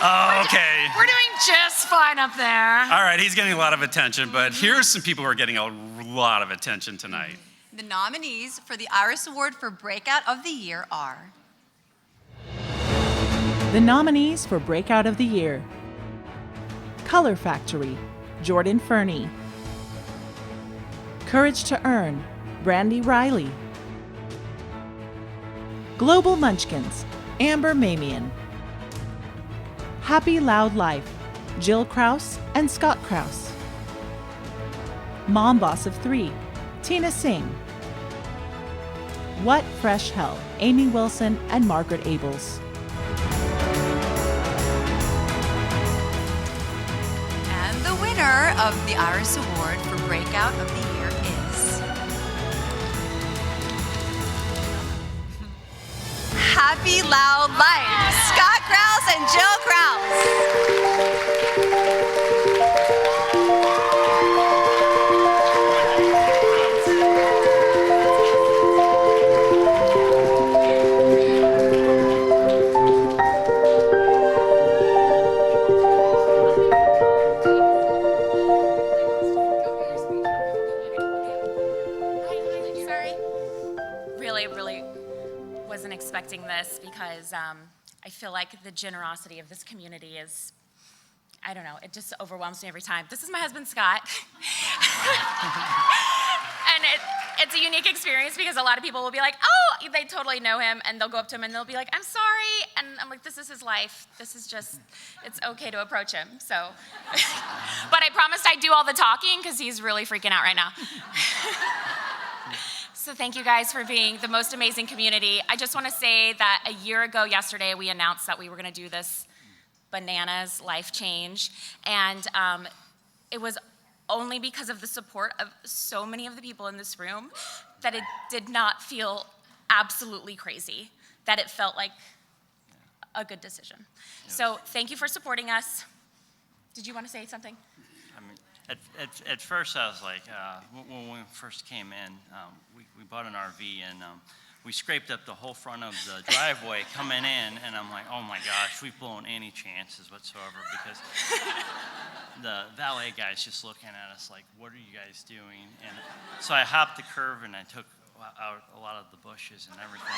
Speaker 22: Oh, okay.
Speaker 13: We're doing just fine up there.
Speaker 22: All right, he's getting a lot of attention, but here's some people who are getting a lot of attention tonight.
Speaker 4: The nominees for the Iris Award for Breakout of the Year are...
Speaker 1: The nominees for Breakout of the Year: Color Factory, Jordan Fernie; Courage to Earn, Brandy Riley; Global Munchkins, Amber Mamian; Happy Loud Life, Jill Krause and Scott Krause; Mom Boss of 3, Tina Singh; What Fresh Hell, Amy Wilson and Margaret Abels.
Speaker 4: And the winner of the Iris Award for Breakout of the Year is... Happy Loud Life, Scott Krause and Jill Krause.
Speaker 14: Really wasn't expecting this because I feel like the generosity of this community is, I don't know, it just overwhelms me every time. This is my husband, Scott. And it's a unique experience because a lot of people will be like, oh, they totally know him, and they'll go up to him and they'll be like, I'm sorry. And I'm like, this is his life. This is just, it's okay to approach him, so. But I promised I'd do all the talking because he's really freaking out right now. So thank you guys for being the most amazing community. I just want to say that a year ago yesterday, we announced that we were going to do this bananas life change. And it was only because of the support of so many of the people in this room that it did not feel absolutely crazy, that it felt like a good decision.
Speaker 2: Yes.
Speaker 14: So thank you for supporting us. Did you want to say something?
Speaker 2: I mean, at first I was like, when we first came in, we bought an RV and we scraped up the whole front of the driveway coming in, and I'm like, oh my gosh, we've blown any chances whatsoever because the valet guy's just looking at us like, what are you guys doing? And so I hopped the curb and I took out a lot of the bushes and everything.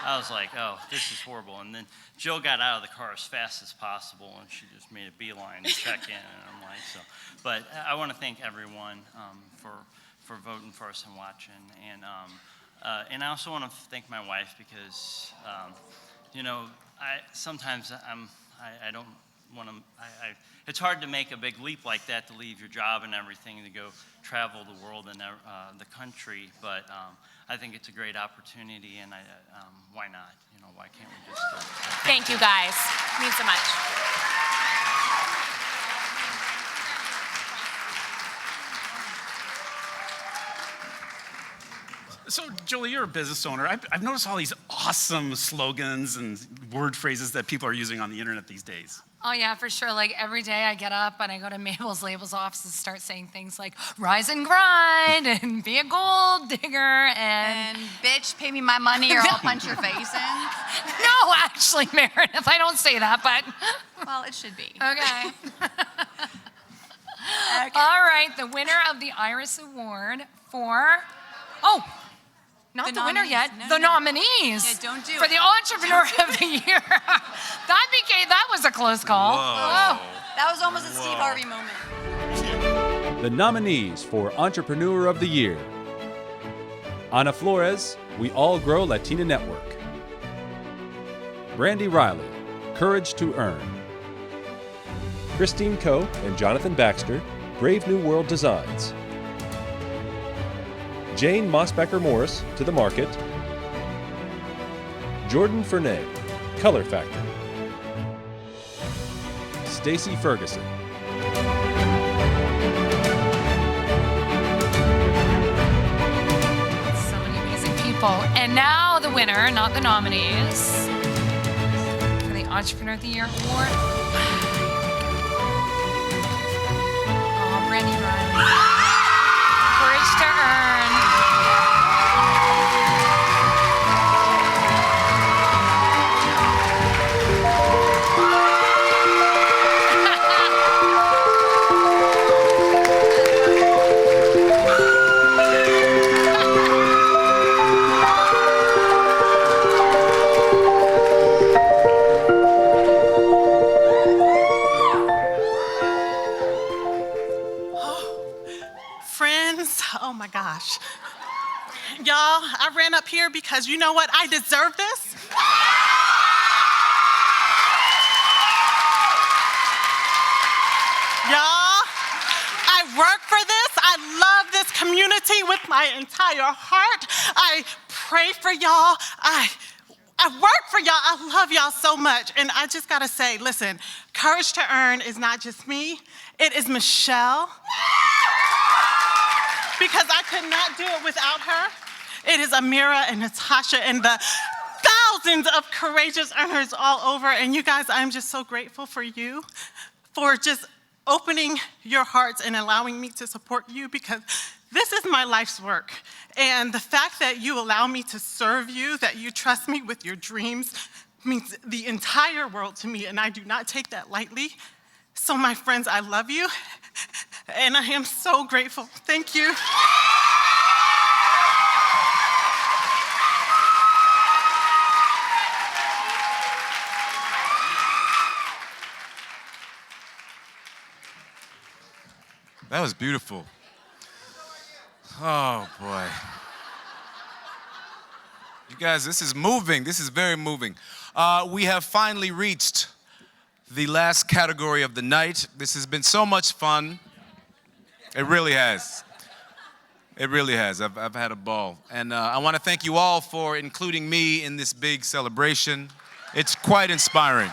Speaker 2: I was like, oh, this is horrible. And then Jill got out of the car as fast as possible, and she just made a beeline to check in. And I'm like, so. But I want to thank everyone for voting for us and watching. And I also want to thank my wife because, you know, sometimes I don't want to. It's hard to make a big leap like that, to leave your job and everything to go travel the world and the country. But I think it's a great opportunity, and why not? You know, why can't we just?
Speaker 14: Thank you guys. It means so much.
Speaker 17: So, Julie, you're a business owner. I've noticed all these awesome slogans and word phrases that people are using on the internet these days.
Speaker 13: Oh yeah, for sure. Like every day I get up and I go to Mabel's Labels office and start saying things like rise and grind and be a gold digger and
Speaker 4: bitch, pay me my money or I'll punch your face in.
Speaker 13: No, actually, Meredith, I don't say that, but.
Speaker 4: Well, it should be.
Speaker 13: Okay. All right, the winner of the Iris Award for, not the winner yet, the nominees.
Speaker 4: Yeah, don't do
Speaker 13: for
Speaker 4: it.
Speaker 13: the Entrepreneur of the Year. That was a close call.
Speaker 4: Whoa. That was almost a Steve Harvey moment.
Speaker 9: The nominees for Entrepreneur of the Year: Ana Flores, We All Grow Latina Network; Brandy Riley, Courage to Earn; Christine Coe and Jonathan Baxter, Brave New World Designs; Jane Mossbecker-Morris, To the Market; Jordan Fernie, Color Factory; Stacy Ferguson.
Speaker 13: So many amazing people. And now the winner, not the nominees, for the Entrepreneur of the Year Award. Oh, Brandy Riley. Courage to Earn.
Speaker 5: I ran up here because you know what? I deserve this. Y'all, I work for this. I love this community with my entire heart. I pray for y'all. I work for y'all. I love y'all so much. And I just gotta say, listen, Courage to Earn is not just me. It is Michelle. Because I could not do it without her. It is Amira and Natasha and the thousands of courageous earners all over. And you guys, I'm just so grateful for you, for just opening your hearts and allowing me to support you, because this is my life's work. And the fact that you allow me to serve you, that you trust me with your dreams, means the entire world to me, and I do not take that lightly. So my friends, I love you, and I am so grateful. Thank you.
Speaker 6: That was beautiful. Oh, boy. You guys, this is moving. This is very moving. We have finally reached the last category of the night. This has been so much fun. It really has. It really has. I've had a ball. And I want to thank you all for including me in this big celebration. It's quite inspiring.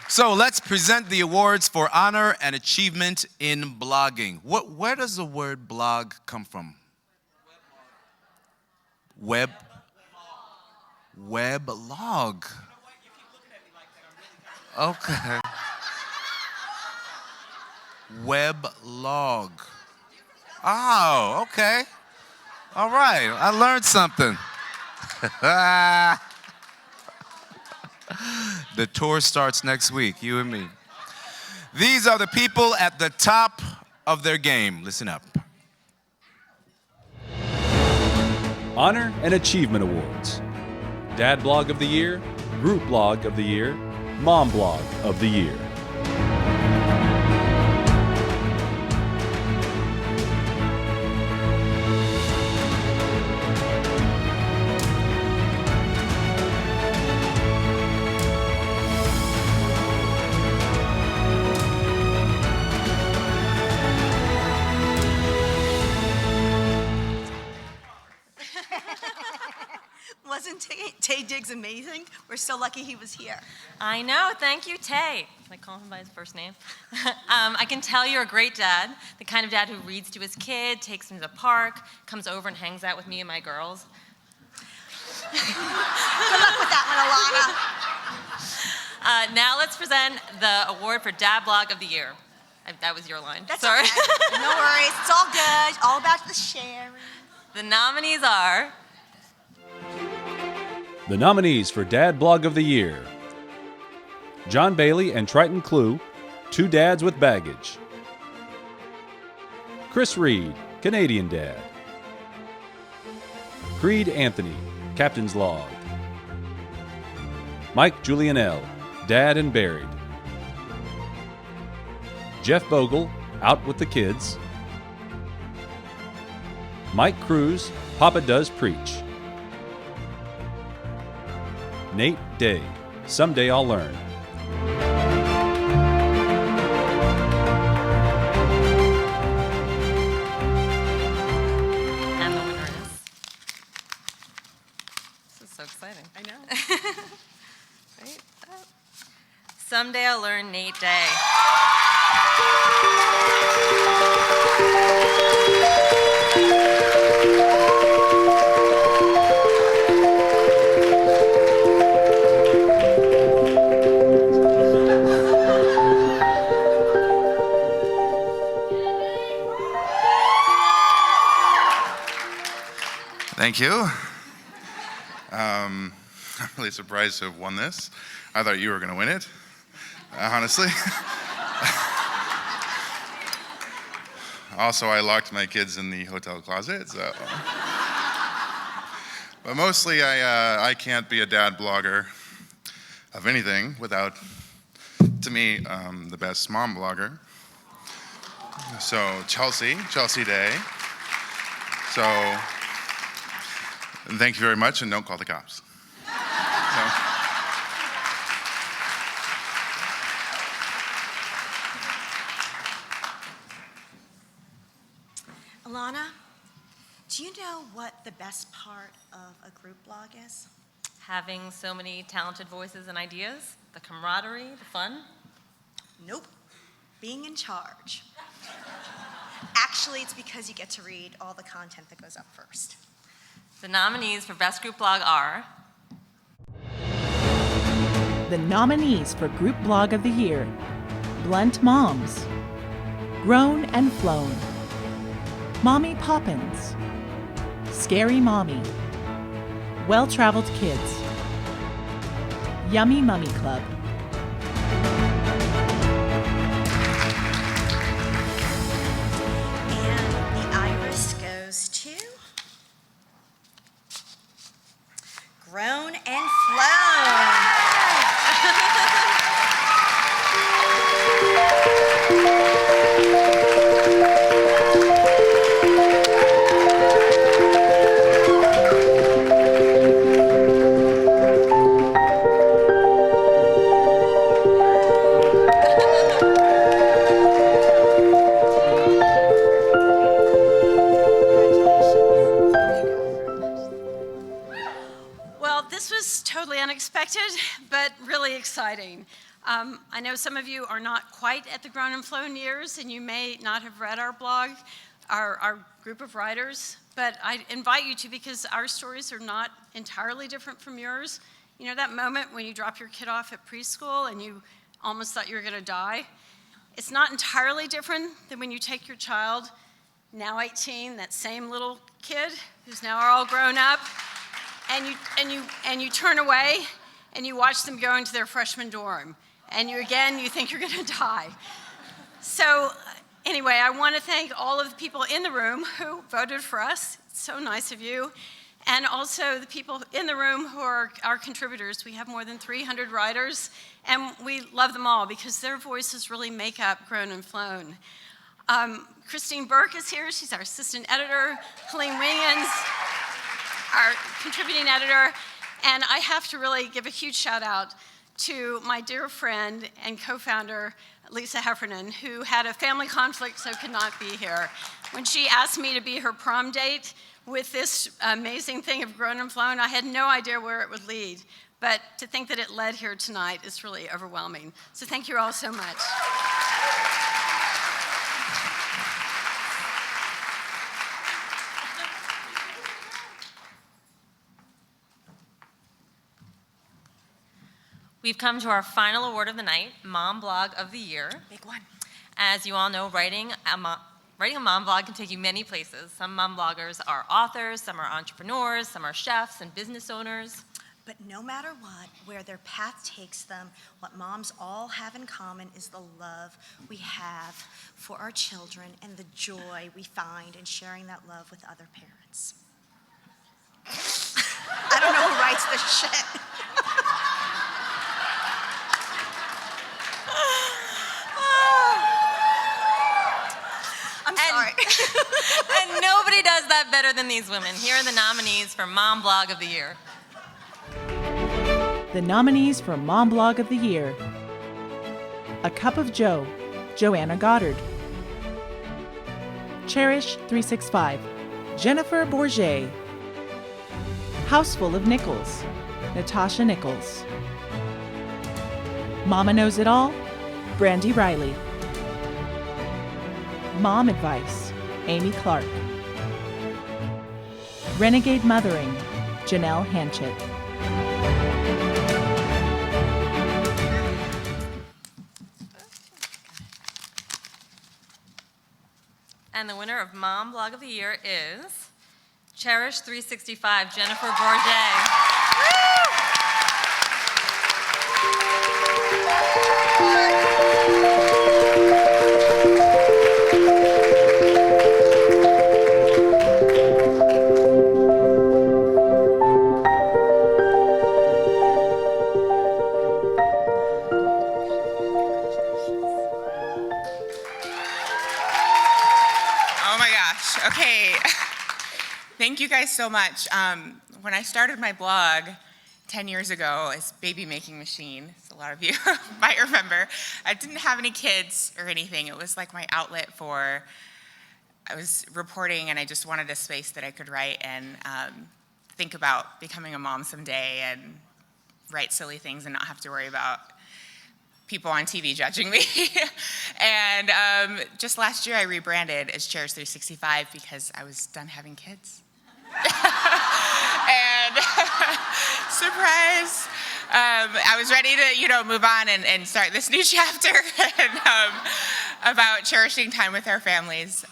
Speaker 6: So let's present the awards for honor and achievement in blogging. Where does the word blog come from? Weblog. Okay. Weblog. Oh, okay. All right. I learned something. The tour starts next week, you and me. These are the people at the top of their game. Listen up.
Speaker 9: Honor and Achievement Awards. Dad Blog of the Year, Group Blog of the Year, Mom Blog of the Year.
Speaker 8: Wasn't Tay Diggs amazing? We're so lucky he was here.
Speaker 23: I know, thank you, Tay. Can I call him by his first name? I can tell you're a great dad, the kind of dad who reads to his kid, takes him to the park, comes over and hangs out with me and my girls.
Speaker 8: Good luck with that one, Alana.
Speaker 23: Now let's present the award for Dad Blog of the Year. That was your line.
Speaker 8: That's
Speaker 23: sorry.
Speaker 8: Okay. No worries, it's all good. All about the sharing.
Speaker 23: The nominees are...
Speaker 9: The nominees for Dad Blog of the Year: John Bailey and Triton Clue, Two Dads with Baggage; Chris Reed, Canadian Dad; Creed Anthony, Captain's Log; Mike Julianelle, Dad and Buried; Jeff Bogle, Out with the Kids; Mike Cruz, Papa Does Preach; Nate Day, Someday I'll Learn.
Speaker 23: And the winner is... This is so exciting.
Speaker 8: I know.
Speaker 23: Right? Someday I'll Learn, Nate Day.
Speaker 24: Thank you. I'm really surprised to have won this. I thought you were going to win it, honestly. Also, I locked my kids in the hotel closet, so. But mostly, I can't be a dad blogger of anything without, to me, the best mom blogger. So Chelsea Day. So, thank you very much, and don't call the cops.
Speaker 8: Alana, do you know what the best part of a group blog is?
Speaker 23: Having so many talented voices and ideas, the camaraderie, the fun.
Speaker 8: Nope. Being in charge. Actually, it's because you get to read all the content that goes up first.
Speaker 23: The nominees for Best Group Blog are
Speaker 1: The nominees for Group Blog of the Year: Blunt Moms, Grown and Flown, Mommy Poppins, Scary Mommy, Well-Traveled Kids, Yummy Mummy Club.
Speaker 8: And the iris goes to Grown and Flown.
Speaker 7: Well, this was totally unexpected, but really exciting. I know some of you are not quite at the Grown and Flown years, and you may not have read our blog, our group of writers, but I invite you to, because our stories are not entirely different from yours. You know that moment when you drop your kid off at preschool and you almost thought you were going to die? It's not entirely different than when you take your child, now 18, that same little kid who's now all grown up, and you turn away and you watch them go into their freshman dorm, and you think you're going to die. So anyway, I want to thank all of the people in the room who voted for us. It's so nice of you. And also the people in the room who are our contributors. We have more than 300 writers, and we love them all because their voices really make up Grown and Flown. Christine Burke is here. She's our assistant editor. Helene Wingens, our contributing editor. And I have to really give a huge shout out to my dear friend and co-founder, Lisa Heffernan, who had a family conflict so could not be here. When she asked me to be her prom date with this amazing thing of Grown and Flown, I had no idea where it would lead. But to think that it led here tonight is really overwhelming. So thank you all so much.
Speaker 23: We've come to our final award of the night, Mom Blog of the Year.
Speaker 8: Big one.
Speaker 23: As you all know, writing a mom blog can take you many places. Some mom bloggers are authors, some are entrepreneurs, some are chefs and business owners.
Speaker 8: But no matter what, where their path takes them, what moms all have in common is the love we have for our children and the joy we find in sharing that love with other parents. I don't know who writes this shit. I'm sorry.
Speaker 23: And nobody does that better than these women. Here are the nominees for Mom Blog of the Year.
Speaker 1: The nominees for Mom Blog of the Year: A Cup of Joe, Joanna Goddard; Cherish 365, Jennifer Bourget; Houseful of Nichols, Natasha Nichols; Mama Knows It All, Brandy Riley; Mom Advice, Amy Clark; Renegade Mothering, Janelle Hanchett.
Speaker 23: And the winner of Mom Blog of the Year is Cherish 365, Jennifer Bourget.
Speaker 10: Oh my gosh, okay. Thank you guys so much. When I started my blog 10 years ago as Baby Making Machine, as a lot of you might remember, I didn't have any kids or anything. It was like my outlet for, I was reporting and I just wanted a space that I could write and think about becoming a mom someday and write silly things and not have to worry about people on TV judging me. And just last year I rebranded as Cherish 365 because I was done having kids. And surprise, I was ready to, move on and start this new chapter and, about cherishing time with our families.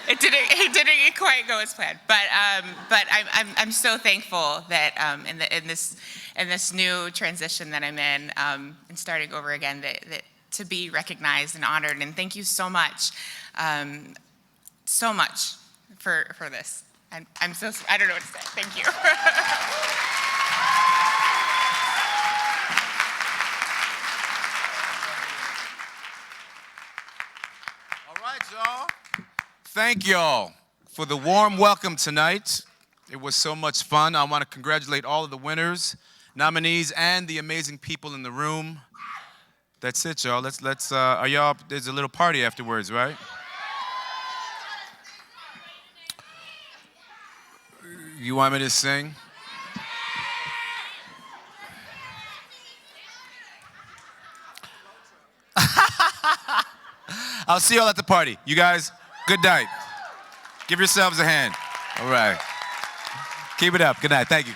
Speaker 10: It didn't quite go as planned, but I'm so thankful that in this new transition that I'm in and starting over again, that to be recognized and honored. And thank you so much for this. I'm so, I don't know what to say. Thank you.
Speaker 6: All right, y'all. Thank y'all for the warm welcome tonight. It was so much fun. I want to congratulate all of the winners, nominees, and the amazing people in the room. That's it, y'all. Let's are y'all, there's a little party afterwards, right? You want me to sing? I'll see y'all at the party. You guys, good night. Give yourselves a hand. All right. Keep it up. Good night. Thank you.